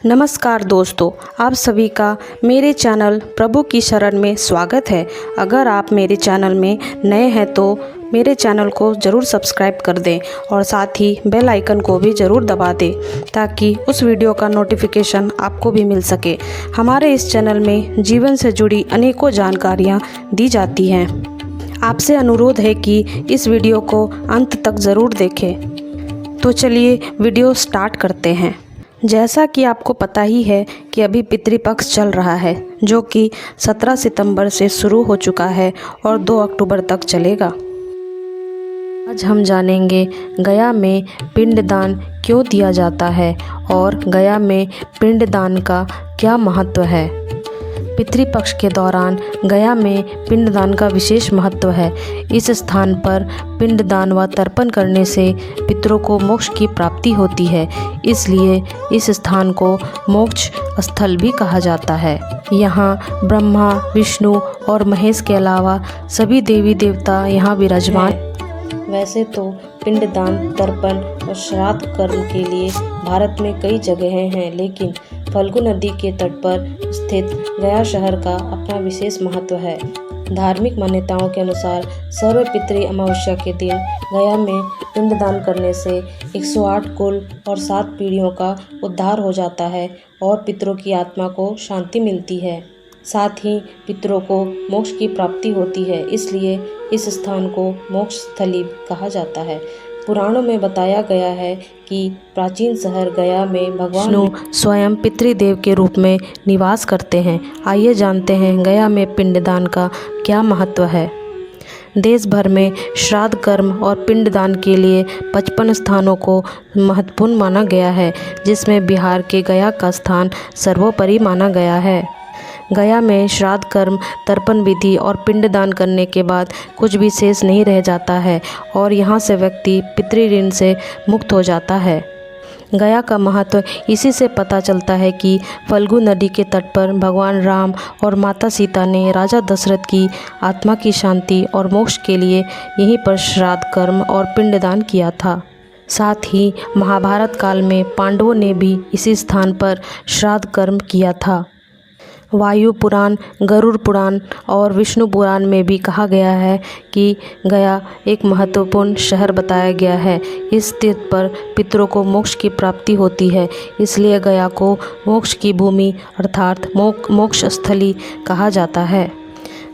नमस्कार दोस्तों, आप सभी का मेरे चैनल प्रभु की शरण में स्वागत है। अगर आप मेरे चैनल में नए हैं तो मेरे चैनल को ज़रूर सब्सक्राइब कर दें और साथ ही बेल आइकन को भी ज़रूर दबा दें ताकि उस वीडियो का नोटिफिकेशन आपको भी मिल सके। हमारे इस चैनल में जीवन से जुड़ी अनेकों जानकारियाँ दी जाती हैं। आपसे अनुरोध है कि इस वीडियो को अंत तक ज़रूर देखें। तो चलिए वीडियो स्टार्ट करते हैं। जैसा कि आपको पता ही है कि अभी पितृपक्ष चल रहा है, जो कि 17 सितंबर से शुरू हो चुका है और 2 अक्टूबर तक चलेगा। आज हम जानेंगे गया में पिंडदान क्यों दिया जाता है और गया में पिंडदान का क्या महत्व है। पितृपक्ष के दौरान गया में पिंडदान का विशेष महत्व है। इस स्थान पर पिंडदान व तर्पण करने से पितरों को मोक्ष की प्राप्ति होती है, इसलिए इस स्थान को मोक्ष स्थल भी कहा जाता है। यहाँ ब्रह्मा, विष्णु और महेश के अलावा सभी देवी देवता यहाँ विराजमान। वैसे तो पिंडदान, तर्पण और श्राद्ध कर्म के लिए भारत में कई जगहें हैं, लेकिन फल्गु नदी के तट पर स्थित गया शहर का अपना विशेष महत्व है। धार्मिक मान्यताओं के अनुसार सर्वपितृ अमावस्या के दिन गया में पिंडदान करने से 108 कुल और 7 पीढ़ियों का उद्धार हो जाता है और पितरों की आत्मा को शांति मिलती है। साथ ही पितरों को मोक्ष की प्राप्ति होती है, इसलिए इस स्थान को मोक्ष स्थली कहा जाता है। पुराणों में बताया गया है कि प्राचीन शहर गया में भगवान विष्णु स्वयं पितृदेव के रूप में निवास करते हैं। आइए जानते हैं गया में पिंडदान का क्या महत्व है। देश भर में श्राद्ध कर्म और पिंडदान के लिए 55 स्थानों को महत्वपूर्ण माना गया है, जिसमें बिहार के गया का स्थान सर्वोपरि माना गया है। गया में श्राद्ध कर्म, तर्पण विधि और पिंडदान करने के बाद कुछ भी शेष नहीं रह जाता है और यहाँ से व्यक्ति पितृऋण से मुक्त हो जाता है। गया का महत्व इसी से पता चलता है कि फल्गु नदी के तट पर भगवान राम और माता सीता ने राजा दशरथ की आत्मा की शांति और मोक्ष के लिए यहीं पर श्राद्ध कर्म और पिंडदान किया था। साथ ही महाभारत काल में पांडवों ने भी इसी स्थान पर श्राद्ध कर्म किया था। वायु पुराण, गरुड़ पुराण और विष्णु पुराण में भी कहा गया है कि गया एक महत्वपूर्ण शहर बताया गया है। इस तीर्थ पर पितरों को मोक्ष की प्राप्ति होती है, इसलिए गया को मोक्ष की भूमि अर्थात मोक्ष स्थली कहा जाता है।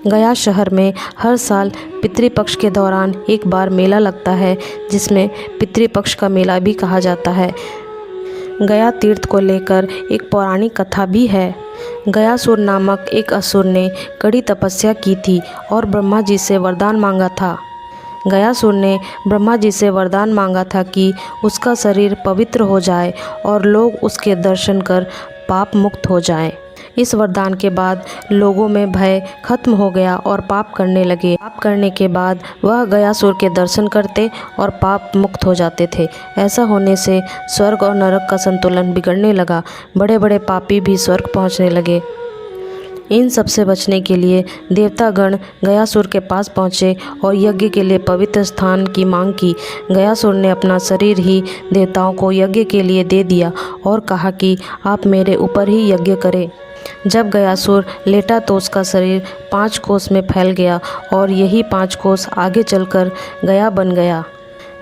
गया शहर में हर साल पितृपक्ष के दौरान एक बार मेला लगता है, जिसमें पितृपक्ष का मेला भी कहा जाता है। गया तीर्थ को लेकर एक पौराणिक कथा भी है। गयासुर नामक एक असुर ने कड़ी तपस्या की थी और ब्रह्मा जी से वरदान मांगा था। गयासुर ने ब्रह्मा जी से वरदान मांगा था कि उसका शरीर पवित्र हो जाए और लोग उसके दर्शन कर पाप मुक्त हो जाएं। इस वरदान के बाद लोगों में भय खत्म हो गया और पाप करने लगे। पाप करने के बाद वह गयासुर के दर्शन करते और पाप मुक्त हो जाते थे। ऐसा होने से स्वर्ग और नरक का संतुलन बिगड़ने लगा। बड़े बड़े पापी भी स्वर्ग पहुंचने लगे। इन सब से बचने के लिए देवतागण गयासुर के पास पहुँचे और यज्ञ के लिए पवित्र स्थान की मांग की। गयासुर ने अपना शरीर ही देवताओं को यज्ञ के लिए दे दिया और कहा कि आप मेरे ऊपर ही यज्ञ करें। जब गयासुर लेटा तो उसका शरीर 5 कोस में फैल गया और यही 5 कोस आगे चलकर गया बन गया।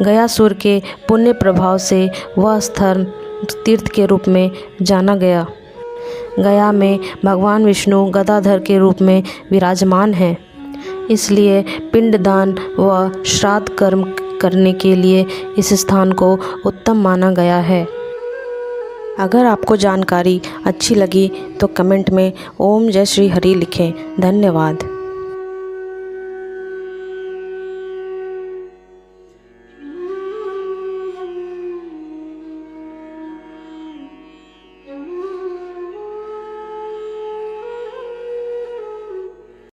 गयासुर के पुण्य प्रभाव से वह स्थान तीर्थ के रूप में जाना गया। गया में भगवान विष्णु गदाधर के रूप में विराजमान हैं, इसलिए पिंडदान व श्राद्ध कर्म करने के लिए इस स्थान को उत्तम माना गया है। अगर आपको जानकारी अच्छी लगी तो कमेंट में ओम जय श्री हरि लिखें। धन्यवाद।